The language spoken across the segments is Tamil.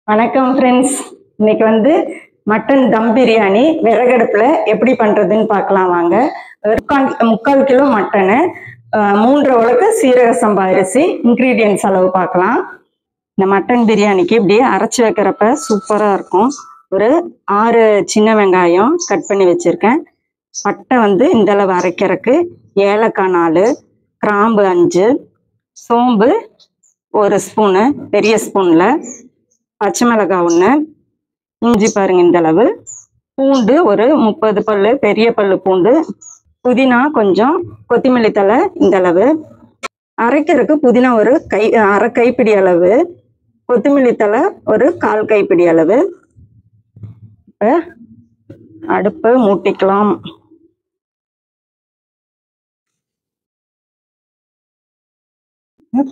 வணக்கம் ஃப்ரெண்ட்ஸ். இன்னைக்கு மட்டன் தம் பிரியாணி விறகடுப்புல எப்படி பண்றதுன்னு பார்க்கலாம் வாங்க. 3/4 கிலோ மட்டனு, 3 உலக்கு சீரக சம்பா அரிசி. இன்கிரீடியன்ஸ் அளவு பார்க்கலாம். இந்த மட்டன் பிரியாணிக்கு இப்படி அரைச்சி வைக்கிறப்ப சூப்பரா இருக்கும். ஒரு 6 சின்ன வெங்காயம் கட் பண்ணி வச்சிருக்கேன். பட்டை இந்த அளவு அரைக்கிறதுக்கு, ஏலக்காய் 4, கிராம்பு 5, சோம்பு 1 ஸ்பூனு பெரிய ஸ்பூன்ல, பச்சை மிளகாய் 1, இஞ்சி பாருங்க இந்த அளவு, பூண்டு ஒரு 30 பல்லு பெரிய பல்லு பூண்டு, புதினா கொஞ்சம், கொத்தமல்லி தழை இந்த அளவு. அரைக்கிறதுக்கு புதினா ஒரு அரை கைப்பிடி அளவு, கொத்தமல்லி தழை ஒரு 1/4 கைப்பிடி அளவு. இப்போ அடுப்பை மூட்டிக்கலாம்.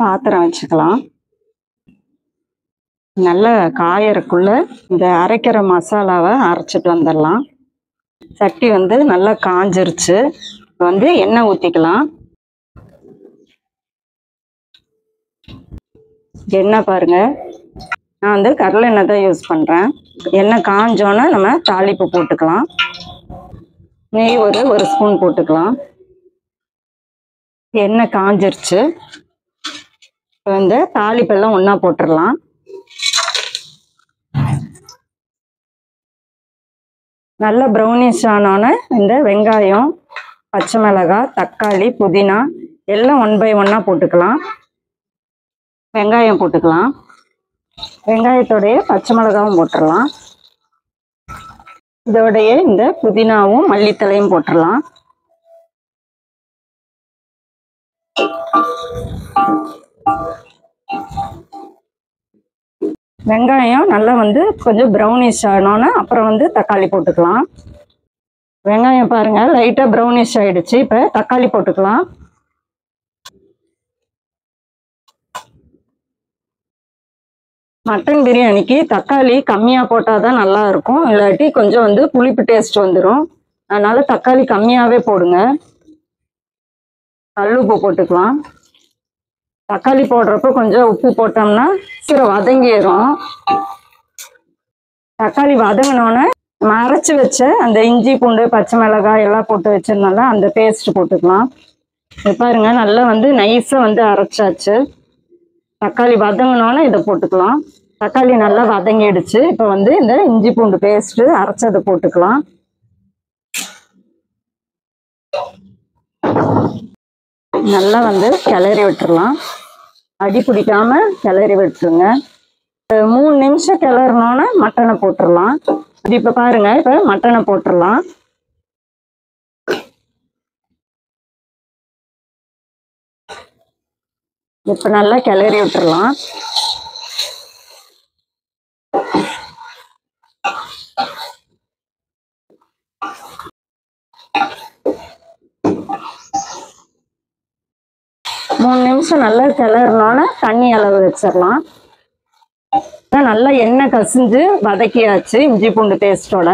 பாத்திரம் வச்சுக்கலாம். நல்ல காயறக்குள்ள இந்த அரைக்கிற மசாலாவை அரைச்சிட்டு வந்துடலாம். சட்டி நல்லா காஞ்சிருச்சு. எண்ணெய் ஊற்றிக்கலாம். எண்ணெய் பாருங்க, நான் கடலை எண்ணெய் தான் யூஸ் பண்ணுறேன். எண்ணெய் காஞ்சோன்னா நம்ம தாளிப்பு போட்டுக்கலாம். நெய் ஒரு ஸ்பூன் போட்டுக்கலாம். எண்ணெய் காஞ்சிருச்சு. இப்போ தாளிப்பெல்லாம் ஒன்றா போட்டுடலாம். நல்ல ப்ரௌனிஷ் ஆனோன்னு இந்த வெங்காயம், பச்சை மிளகாய், தக்காளி, புதினா எல்லாம் 1 by 1 போட்டுக்கலாம். வெங்காயம் போட்டுக்கலாம். வெங்காயத்தோடைய பச்சை மிளகாவும் போட்டுடலாம். இதோடைய இந்த புதினாவும் மல்லித்தலையும் போட்டுடலாம். வெங்காயம் நல்லா கொஞ்சம் ப்ரௌனிஷ் ஆனோன்னா அப்புறம் தக்காளி போட்டுக்கலாம். வெங்காயம் பாருங்க லைட்டாக ப்ரௌனிஷ் ஆயிடுச்சு. இப்போ தக்காளி போட்டுக்கலாம். மட்டன் பிரியாணிக்கு தக்காளி கம்மியாக போட்டால் தான் நல்லா இருக்கும். இல்லாட்டி கொஞ்சம் புளிப்பு டேஸ்ட் வந்துடும். அதனால தக்காளி கம்மியாகவே போடுங்க. கல்லுப்பு போட்டுக்கலாம். தக்காளி போடுறப்ப கொஞ்சம் உப்பு போட்டோம்னா சீக்கிரம் வதங்கிடும். தக்காளி வதங்கினோன்னே அரைச்சி வச்ச அந்த இஞ்சி பூண்டு பச்சை மிளகாய் எல்லாம் போட்டு வச்சிருந்தால அந்த பேஸ்ட் போட்டுக்கலாம். இது பாருங்க நல்லா நைஸாக அரைச்சாச்சு. தக்காளி வதங்கினோன்னே இதை போட்டுக்கலாம். தக்காளி நல்லா வதங்கிடுச்சு. இப்போ இந்த இஞ்சி பூண்டு பேஸ்ட்டு அரைச்சதை போட்டுக்கலாம். நல்லா கிளறி விட்டுடலாம். அடி பிடிக்காம கிளறி விட்டுருங்க. 3 நிமிஷம் கிளறினோன்னா மட்டனை போட்டுடலாம். இப்போ பாருங்க, இப்போ மட்டனை போட்டுடலாம். இப்போ நல்லா கிளறி விட்டுடலாம். மூணு நிமிஷம் நல்லா கிளறினோன்னா தண்ணி அளவு வச்சிடலாம். நல்லா எண்ணெய் கசிஞ்சு வதக்கியாச்சு இஞ்சி பூண்டு பேஸ்டோட.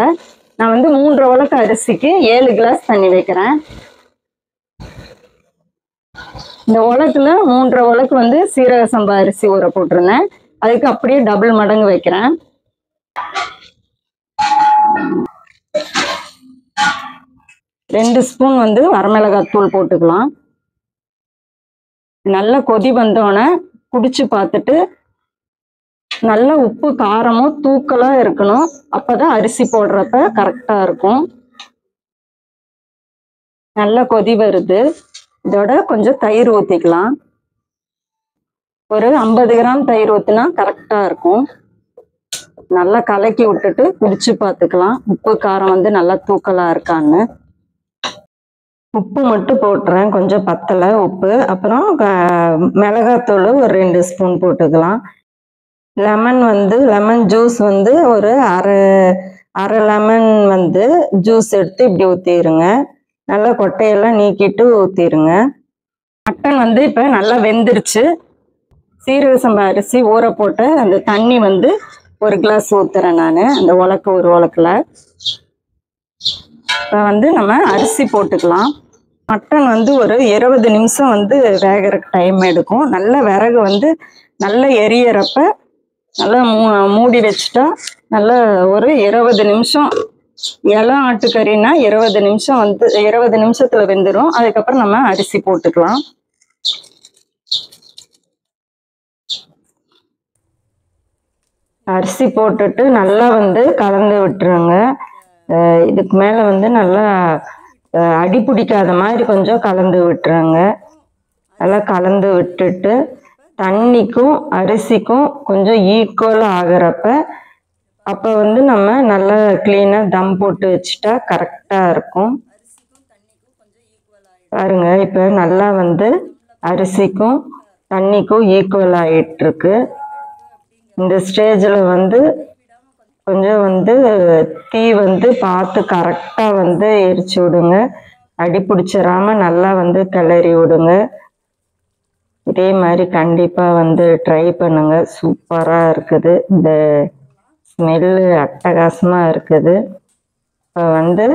நான் 3 உலக்கு அரிசிக்கு 7 கிளாஸ் தண்ணி வைக்கிறேன். இந்த உலக்குல 3 உலக்கு சீரக சம்பா அரிசி ஊற போட்டிருந்தேன். அதுக்கு அப்படியே டபுள் மடங்கு வைக்கிறேன். ரெண்டு ஸ்பூன் வரமிளகாய் தூள் போட்டுக்கலாம். நல்லா கொதி வந்தோடனே குடிச்சு பார்த்துட்டு நல்ல உப்பு காரமும் தூக்கலா இருக்கணும். அப்பதான் அரிசி போடுறப்ப கரெக்டா இருக்கும். நல்லா கொதி வருது. இதோட கொஞ்சம் தயிர் ஊற்றிக்கலாம். ஒரு 50 கிராம் தயிர் ஊற்றினா கரெக்டா இருக்கும். நல்லா கலக்கி விட்டுட்டு குடிச்சு பார்த்துக்கலாம் உப்பு காரம் நல்லா தூக்கலா இருக்கான்னு. உப்பு மட்டும் போட்டுறேன், கொஞ்சம் பத்தலை உப்பு. அப்புறம் மிளகாத்தூள் ஒரு 2 ஸ்பூன் போட்டுக்கலாம். லெமன் லெமன் ஜூஸ் ஒரு அரை லெமன் ஜூஸ் எடுத்து இப்படி ஊற்றிடுங்க. நல்லா கொட்டையெல்லாம் நீக்கிட்டு ஊற்றிடுங்க. மட்டன் இப்போ நல்லா வெந்துருச்சு. சீரக சம்பா அரிசி ஊற போட்டு அந்த தண்ணி 1 கிளாஸ் ஊற்றுறேன் நான் அந்த உலக்கு ஒரு உலக்கில். இப்போ நம்ம அரிசி போட்டுக்கலாம். மட்டன் ஒரு 20 நிமிஷம் வேகிறதுக்கு டைம் எடுக்கும். நல்ல விறகு நல்ல எரியறப்ப நல்லா மூடி வச்சுட்டா நல்லா ஒரு 20 நிமிஷம். இலை ஆட்டுக்கறினா 20 நிமிஷம் 20 நிமிஷத்துல வெந்துடும். அதுக்கப்புறம் நம்ம அரிசி போட்டுக்கலாம். அரிசி போட்டுட்டு நல்லா கலந்து விட்டுருங்க. இதுக்கு மேல நல்லா அடி பிடிக்காத மாதிரி கொஞ்சம் கலந்து விட்டுருங்க. நல்லா கலந்து விட்டுட்டு தண்ணிக்கும் அரிசிக்கும் கொஞ்சம் ஈக்குவல் ஆகிறப்ப அப்போ நம்ம நல்லா கிளீனாக தம் போட்டு வச்சுட்டா கரெக்டாக இருக்கும். பாருங்க, இப்போ நல்லா அரிசிக்கும் தண்ணிக்கும் ஈக்குவல் ஆகிட்டுருக்கு. இந்த ஸ்டேஜில் கொஞ்சம் தீ பார்த்து கரெக்டாக எரிச்சு விடுங்க. அடி பிடிச்சிடாம நல்லா கிளறி விடுங்க. இதே மாதிரி கண்டிப்பாக ட்ரை பண்ணுங்க. சூப்பராக இருக்குது. இந்த ஸ்மெல்லு அட்டகாசமாக இருக்குது. இப்போ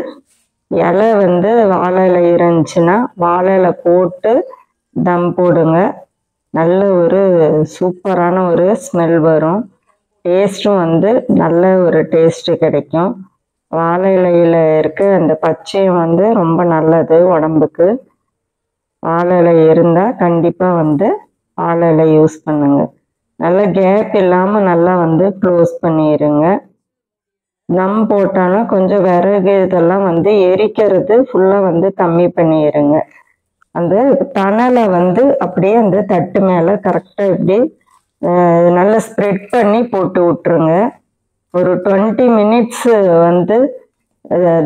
இலை வாழை இலை இருந்துச்சுன்னா வாழை இலை போட்டு தம் போடுங்க. நல்ல ஒரு சூப்பரான ஒரு ஸ்மெல் வரும். டேஸ்ட்டும் நல்ல ஒரு டேஸ்ட்டு கிடைக்கும். வாழை இலையில் இருக்க அந்த பச்சையும் ரொம்ப நல்லது உடம்புக்கு. வாழை இலை இருந்தால் கண்டிப்பாக வாழை இலை யூஸ் பண்ணுங்க. நல்லா கேப் இல்லாமல் நல்லா க்ளோஸ் பண்ணிடுங்க. தம் போட்டாலும் கொஞ்சம் விறகு இதெல்லாம் எரிக்கிறது ஃபுல்லாக கம்மி பண்ணிடுங்க. அந்த தணலை அப்படியே அந்த தட்டு மேலே கரெக்டாக இப்படி நல்லா ஸ்ப்ரெட் பண்ணி போட்டு விட்டுருங்க. ஒரு 20 மினிட்ஸு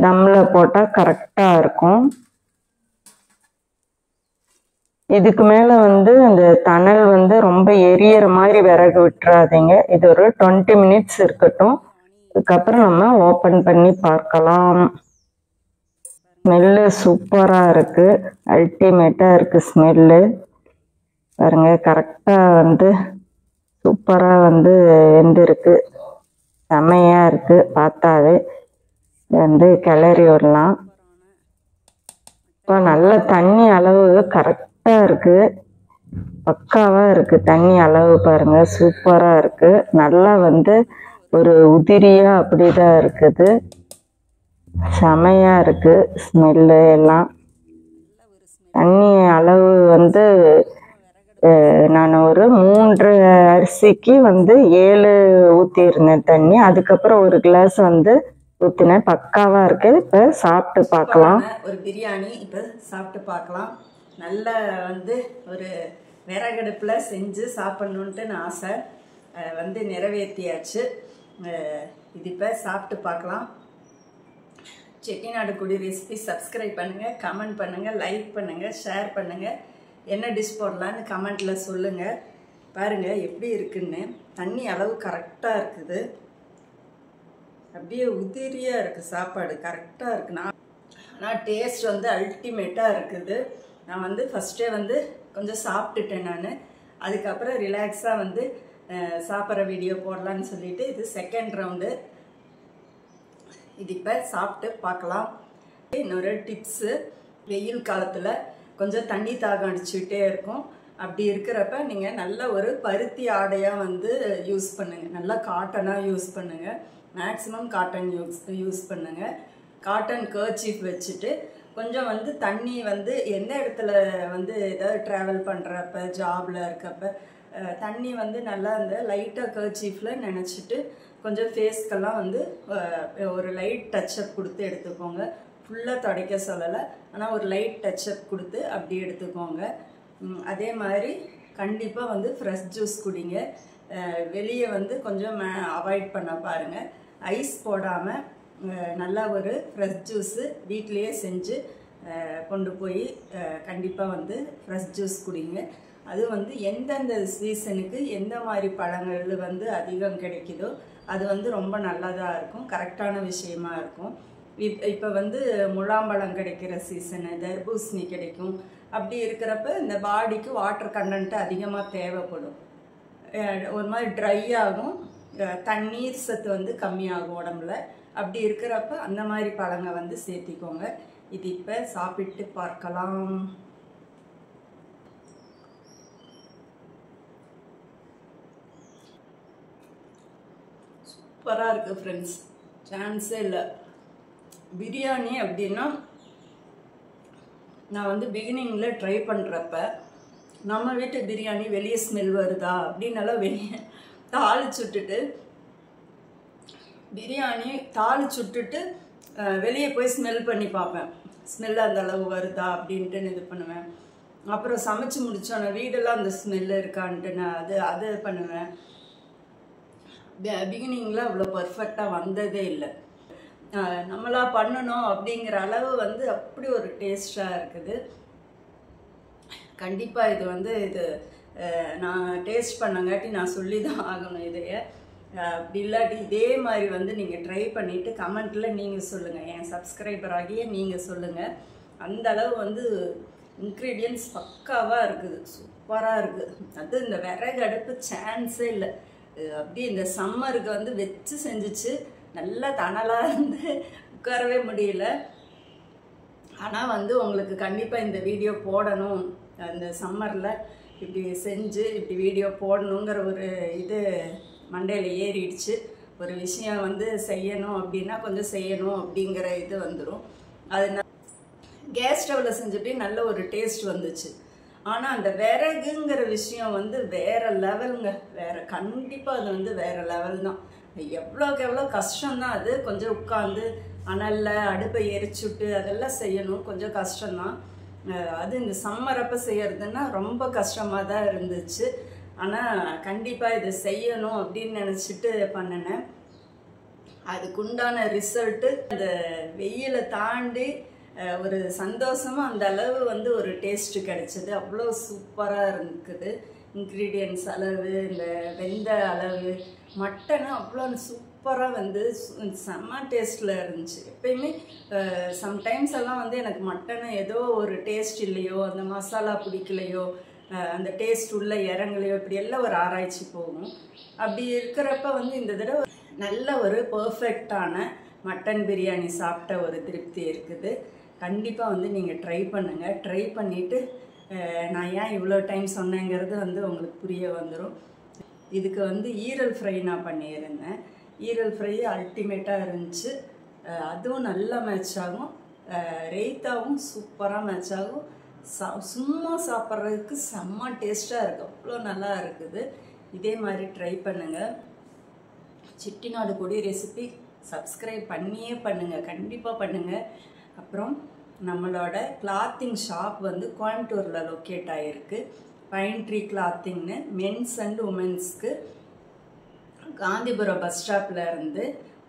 தம்மில் போட்டால் கரெக்டாக இருக்கும். இதுக்கு மேலே அந்த தணல் ரொம்ப எரியற மாதிரி விறகு விட்டுறாதீங்க. இது ஒரு 20 மினிட்ஸ் இருக்கட்டும். அதுக்கப்புறம் நம்ம ஓப்பன் பண்ணி பார்க்கலாம். ஸ்மெல்லு சூப்பராக இருக்குது. அல்டிமேட்டாக இருக்குது ஸ்மெல்லு. பாருங்க, கரெக்டாக சூப்பராக வெந்திருக்கு. செமையாக இருக்குது. பார்த்தாவே கிளறி விடலாம். இப்போ நல்ல தண்ணி அளவு கரெக்டாக இருக்குது. பக்காவாக இருக்குது தண்ணி அளவு. பாருங்கள், சூப்பராக இருக்குது. நல்லா ஒரு உதிரியாக அப்படி தான் இருக்குது. செமையாக இருக்குது ஸ்மெல்லு எல்லாம். தண்ணி அளவு நான் ஒரு 3 அரிசிக்கு 7 ஊற்றிருந்தேன் தண்ணி. அதுக்கப்புறம் ஒரு கிளாஸ் ஊற்றினேன். பக்காவாக இருக்குது. இப்போ சாப்பிட்டு பார்க்கலாம். ஒரு பிரியாணி இப்போ சாப்பிட்டு பார்க்கலாம். நல்லா ஒரு விறகடுப்பில் செஞ்சு சாப்பிட்ணுன்ட்டு நான் ஆசை நிறைவேற்றியாச்சு. இது இப்போ சாப்பிட்டு பார்க்கலாம். செட்டிநாடு குடி ரெசிபி சப்ஸ்கிரைப் பண்ணுங்கள், கமெண்ட் பண்ணுங்கள், லைக் பண்ணுங்கள், ஷேர் பண்ணுங்கள். என்ன டிஷ் போடலான்னு கமெண்ட்டில் சொல்லுங்கள். பாருங்கள் எப்படி இருக்குன்னு. தண்ணி அளவு கரெக்டாக இருக்குது. அப்படியே உதிரியாக இருக்குது. சாப்பாடு கரெக்டாக இருக்குண்ணா. ஆனால் டேஸ்ட் அல்டிமேட்டாக இருக்குது. நான் ஃபஸ்ட்டே கொஞ்சம் சாப்பிட்டுட்டேன் நான். அதுக்கப்புறம் ரிலாக்ஸாக சாப்பிட்ற வீடியோ போடலான்னு சொல்லிட்டு இது செகண்ட் ரவுண்டு. இது இப்போ சாப்பிட்டு பார்க்கலாம். இன்னொரு டிப்ஸு, வெயில் காலத்தில் கொஞ்சம் தண்ணி தாகம் அடிச்சுக்கிட்டே இருக்கும். அப்படி இருக்கிறப்ப நீங்கள் நல்ல ஒரு பருத்தி ஆடையாக யூஸ் பண்ணுங்கள். நல்லா காட்டனாக யூஸ் பண்ணுங்கள். மேக்ஸிமம் காட்டன் யூஸ் பண்ணுங்கள். காட்டன் கர்ச்சீஃப் வச்சுட்டு கொஞ்சம் தண்ணி எந்த இடத்துல ஏதாவது ட்ராவல் பண்ணுறப்ப ஜாபில் இருக்கப்ப தண்ணி நல்லா அந்த லைட்டாக கர்ச்சீஃபில் நினச்சிட்டு கொஞ்சம் ஃபேஸ்க்கெல்லாம் ஒரு லைட் டச்சப் கொடுத்து எடுத்துக்கோங்க. ஃபுல்லாக துடைக்க சொல்லலை, ஆனால் ஒரு லைட் டச்சப் கொடுத்து அப்படி எடுத்துக்கோங்க. அதே மாதிரி கண்டிப்பாக ஃப்ரெஷ் ஜூஸ் குடிங்க. வெளியே கொஞ்சம் அவாய்ட் பண்ண பாருங்கள். ஐஸ் போடாமல் நல்லா ஒரு ஃப்ரெஷ் ஜூஸு வீட்டிலையே செஞ்சு கொண்டு போய் கண்டிப்பாக ஃப்ரெஷ் ஜூஸ் குடிங்க. அது எந்தெந்த சீசனுக்கு எந்த மாதிரி பழங்கள் அதிகம் கிடைக்குதோ அது ரொம்ப நல்லதாக இருக்கும். கரெக்டான விஷயமா இருக்கும். இப்போ முலாம்பழம் கிடைக்கிற சீசனு, தர்பூசணி கிடைக்கும். அப்படி இருக்கிறப்ப இந்த பாடிக்கு வாட்டர் கண்டென்ட் அதிகமாக தேவைப்படும். ஒரு மாதிரி ட்ரை ஆகும், தண்ணீர் சத்து கம்மியாகும் உடம்புல. அப்படி இருக்கிறப்ப அந்த மாதிரி பழங்க சேர்த்திக்கோங்க. இது இப்போ சாப்பிட்டு பார்க்கலாம். சூப்பராக இருக்குது ஃப்ரெண்ட்ஸ், சான்ஸே இல்லை. பிரியாணி அப்படின்னா நான் வந்து பிகினிங்கில் ட்ரை பண்ணுறப்ப நம்ம வீட்டு பிரியாணி வெளியே ஸ்மெல் வருதா அப்படின்னலாம் வெளியே தாளிச்சுட்டுட்டு பிரியாணி தாளிச்சுட்டுட்டு வெளியே போய் ஸ்மெல் பண்ணி பார்ப்பேன், ஸ்மெல் அந்த அளவு வருதா அப்படின்ட்டு இது பண்ணுவேன். அப்புறம் சமைச்சு முடித்தோன்னே வீடெல்லாம் அந்த ஸ்மெல்லு இருக்கான்ட்டு நான் அது பண்ணுவேன். பிகினிங்கில் அவ்வளோ பர்ஃபெக்டாக வந்ததே இல்லை. நம்மளா பண்ணணும் அப்படிங்கிற அளவு வந்து அப்படி ஒரு டேஸ்டாக இருக்குது. கண்டிப்பாக இது வந்து நான் டேஸ்ட் பண்ணங்காட்டி நான் சொல்லி தான் ஆகணும் இதைய. அப்படி இல்லாட்டி இதே மாதிரி வந்து நீங்கள் ட்ரை பண்ணிவிட்டு கமெண்ட்டில் நீங்கள் சொல்லுங்கள், என் சப்ஸ்கிரைபர் ஆகிய நீங்கள் சொல்லுங்கள். அந்த அளவு வந்து இன்க்ரீடியன்ட்ஸ் பக்காவாக இருக்குது, சூப்பராக இருக்குது. அது இந்த விறகு அடுப்பு சான்ஸே இல்லை. அப்படி இந்த சம்மருக்கு வந்து வச்சு செஞ்சிச்சு, நல்லா தணலாக இருந்து உட்காரவே முடியல. ஆனால் வந்து உங்களுக்கு கண்டிப்பாக இந்த வீடியோ போடணும், அந்த சம்மரில் இப்படி செஞ்சு இப்படி வீடியோ போடணுங்கிற ஒரு இது மண்டையில் ஏறிடுச்சு. ஒரு விஷயம் வந்து செய்யணும் அப்படின்னா கொஞ்சம் செய்யணும் அப்படிங்கிற இது வந்துடும். அது கேஸ் ஸ்டவ்வில் செஞ்சுட்டு நல்ல ஒரு டேஸ்ட் வந்துச்சு. ஆனால் அந்த விறகுங்கிற விஷயம் வந்து வேறு லெவலுங்க, கண்டிப்பாக அது வந்து வேறு லெவல் தான். எவ்வளோக்கு எவ்வளோ கஷ்டம்தான் அது. கொஞ்சம் உட்காந்து அனலில் அடுப்பை எரிச்சுட்டு அதெல்லாம் செய்யணும், கொஞ்சம் கஷ்டம்தான் அது. இந்த சம்மரப்போ செய்யறதுன்னா ரொம்ப கஷ்டமாக தான் இருந்துச்சு. ஆனால் கண்டிப்பாக இதை செய்யணும் அப்படின்னு நினச்சிட்டு பண்ணினேன். அதுக்குண்டான ரிசல்ட்டு அந்த வெயிலை தாண்டி ஒரு சந்தோஷமாக அந்த அளவு வந்து ஒரு டேஸ்ட்டு கிடைச்சிது. அவ்வளோ சூப்பராக இருக்குது. இன்க்ரீடியன்ட்ஸ் அளவு, இந்த வெந்த அளவு, மட்டனும் அவ்வளோ சூப்பராக வந்து செம்ம டேஸ்ட்டில் இருந்துச்சு. எப்பயுமே சம்டைம்ஸ் எல்லாம் வந்து எனக்கு மட்டனை ஏதோ ஒரு டேஸ்ட் இல்லையோ, அந்த மசாலா பிடிக்கலையோ, அந்த டேஸ்ட் உள்ள இறங்கலையோ, இப்படி எல்லாம் ஒரு ஆராய்ச்சி போகும். அப்படி இருக்கிறப்ப வந்து இந்த தடவை நல்ல ஒரு பர்ஃபெக்டான மட்டன் பிரியாணி சாப்பிட்ட ஒரு திருப்தி இருக்குது. கண்டிப்பாக வந்து நீங்கள் ட்ரை பண்ணுங்கள். ட்ரை பண்ணிவிட்டு நான் ஏன் இவ்வளோ டைம் சொன்னேங்கிறது வந்து உங்களுக்கு புரிய வந்துடும். இதுக்கு வந்து ஈரல் ஃப்ரை நான் பண்ணியிருந்தேன். ஈரல் ஃப்ரை அல்டிமேட்டாக இருந்துச்சு. அதுவும் நல்லா மேட்ச் ஆகும். ரைத்தாவும் சூப்பராக மேட்ச் ஆகும். சும்மா சாப்பிட்றதுக்கு செம்ம டேஸ்ட்டாக இருக்குது, அவ்வளோ நல்லா இருக்குது. இதே மாதிரி ட்ரை பண்ணுங்கள். செட்டிநாடு கொடி ரெசிபி சப்ஸ்கிரைப் பண்ணியே பண்ணுங்கள், கண்டிப்பாக பண்ணுங்கள். அப்புறம் நம்மளோட கிளாத்திங் ஷாப் வந்து கோயம்புத்தூரில் லொக்கேட் ஆகிருக்கு. பைன் ட்ரீ கிளாத்திங்னு மென்ஸ் அண்ட் உமென்ஸ்க்கு காந்திபுரம் பஸ் ஸ்டாப்பில் இருந்து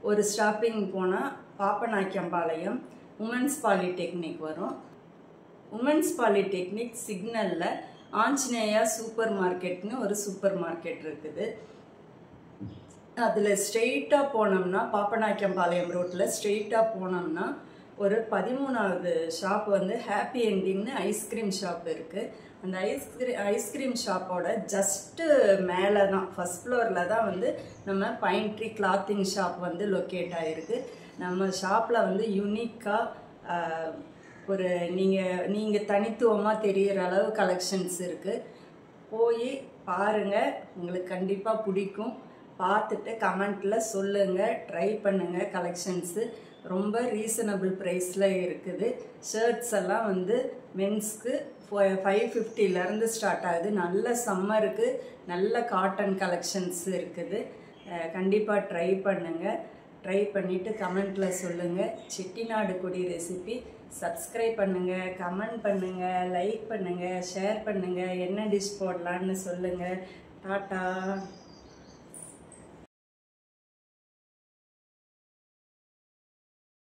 ஒரு ஸ்டாப்பிங் போனால் பாப்பநாயக்கம்பாளையம் உமன்ஸ் பாலிடெக்னிக் வரும். உமன்ஸ் பாலிடெக்னிக் சிக்னலில் ஆஞ்சநேயா சூப்பர் மார்க்கெட்னு ஒரு சூப்பர் மார்க்கெட் இருக்குது. அதில் ஸ்ட்ரெயிட்டாக போனோம்னா பாப்பநாயக்கம்பாளையம் ரோட்டில் ஸ்ட்ரெயிட்டாக போனோம்னா ஒரு 13வது ஷாப் வந்து ஹாப்பி என்டிங்னு ஐஸ்கிரீம் ஷாப் இருக்குது. அந்த ஐஸ்கிரீம் ஷாப்போட ஜஸ்ட்டு மேலே தான், ஃபஸ்ட் ஃப்ளோரில் தான் வந்து நம்ம பைன் ட்ரீ கிளாத்திங் ஷாப் வந்து லொக்கேட் ஆகிருக்கு. நம்ம ஷாப்பில் வந்து யூனிக்காக ஒரு நீங்கள் தனித்துவமாக தெரிகிற அளவு கலெக்ஷன்ஸ் இருக்குது. போய் பாருங்கள், உங்களுக்கு கண்டிப்பாக பிடிக்கும். பார்த்துட்டு கமெண்ட்டில் சொல்லுங்கள், ட்ரை பண்ணுங்கள். கலெக்ஷன்ஸு ரொம்ப ரீசனபிள் ப்ரைஸில் இருக்குது. ஷர்ட்ஸ் எல்லாம் வந்து மென்ஸ்க்கு 550லேருந்து ஸ்டார்ட் ஆகுது. நல்ல சம்மருக்கு நல்ல காட்டன் கலெக்ஷன்ஸ் இருக்குது. கண்டிப்பாக ட்ரை பண்ணுங்கள். ட்ரை பண்ணிவிட்டு கமெண்ட்டில் சொல்லுங்கள். செட்டிநாடு கொடி ரெசிபி சப்ஸ்கிரைப் பண்ணுங்கள், கமெண்ட் பண்ணுங்கள், லைக் பண்ணுங்கள், ஷேர் பண்ணுங்கள். என்ன டிஷ் போடலான்னு சொல்லுங்கள். டாட்டா.